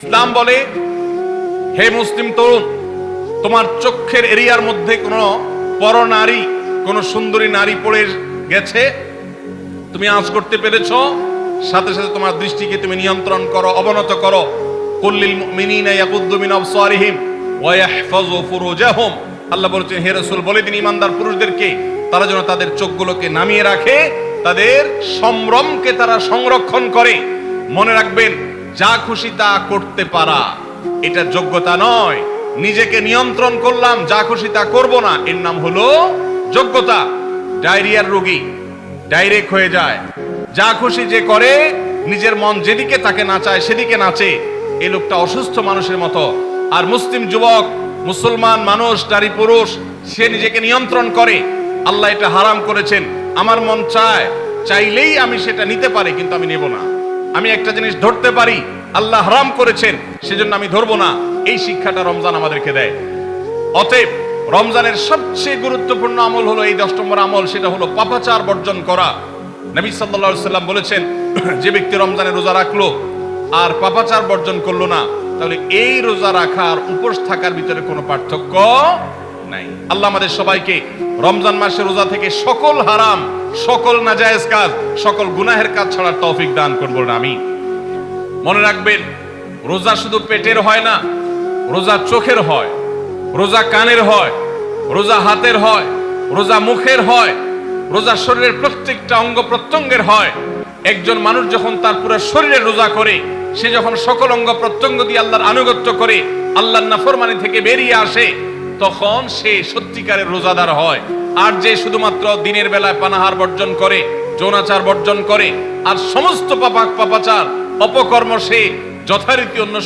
ইসলাম বলে, হে মুসলিম তরুণ, তোমার চোখের এরিয়ার মধ্যে কোনো পরনারী, কোন সুন্দরী নারী পড়ে গেছে, তুমি আঁচ করতে পেরেছ, সাথে সাথে তোমার দৃষ্টিকে তুমি নিয়ন্ত্রণ করো, অবনত করো। কুল্লিল মুমিনিনা ইয়াগুদ্দু মিন আবসারিহিম ওয়া ইয়াহফাযু ফুরুজাহুম। আল্লাহ বলেছেন, হে রাসূল বলে দিন ইমানদার পুরুষদেরকে তারা যেন তাদের চোখগুলোকে নামিয়ে রাখে, তাদের সম্ভ্রমকে তারা সংরক্ষণ করে। মনে রাখবেন, যা খুশি তা করতে পারা এটা যোগ্যতা নয়। নিজেকে নিয়ন্ত্রণ করলাম, যা খুশি তা করব না, এর নাম হলো যোগ্যতা। ডায়রিয়ার রোগী ডাইরেক্ট হয়ে যায়, যা খুশি যে করে, নিজের মন যেদিকে তাকে নাচায় সেদিকে নাচে, এই লোকটা অসুস্থ মানুষের মতো। আর মুসলিম যুবক, মুসলমান মানুষ, নারী পুরুষ, সে নিজেকে নিয়ন্ত্রণ করে। আল্লাহ এটা হারাম করেছেন, আমার মন চায়, চাইলেই আমি সেটা নিতে পারি, কিন্তু আমি নেব না। আমি একটা জিনিস ধরতে পারি, আল্লাহ হারাম করেছেন, সেজন্য আমি ধরবো না। এই শিক্ষাটা রমজান আমাদেরকে দেয়। অতএব রমজানের সবচেয়ে গুরুত্বপূর্ণ আমল হলো এই 10 নম্বর আমল, সেটা হলো পাপাচার বর্জন করা। নবী সাল্লাল্লাহু আলাইহি সাল্লাম বলেছেন, যে ব্যক্তি রমজানে রোজা রাখলো আর পাপাচার বর্জন করলো না, তাহলে এই রোজা রাখার উপোস থাকার ভিতরে কোনো পার্থক্য নাই। আল্লাহ আমাদের সবাইকে রমজান মাসে রোজা থেকে সকল হারাম, সকল নাজায়েজ কাজ, সকল গুনাহের কাজ ছাড়ার তৌফিক দান করবেন, আমিন। মনে রাখবেন, রোজা শুধু পেটের হয় না, রোজা চোখের হয়, রোজা কানের হয়, রোজা হাতের হয়, রোজা মুখের হয়, রোজা শরীরের প্রত্যেকটা অঙ্গ প্রত্যঙ্গের হয়। একজন মানুষ যখন তার পুরো শরীরের রোজা করে, সে যখন সকল অঙ্গ প্রত্যঙ্গ দিয়ে আল্লাহর আনুগত্য করে, আল্লাহর নাফরমানি থেকে বেরিয়ে আসে, তখন সে সত্যিকারের রোজাদার হয়। আর যে শুধুমাত্র দিনের বেলায় পানাহার বর্জন করে, যৌনাচার বর্জন করে, আর সমস্ত পাপাচার অপকর্ম সে যথারীতি অন্য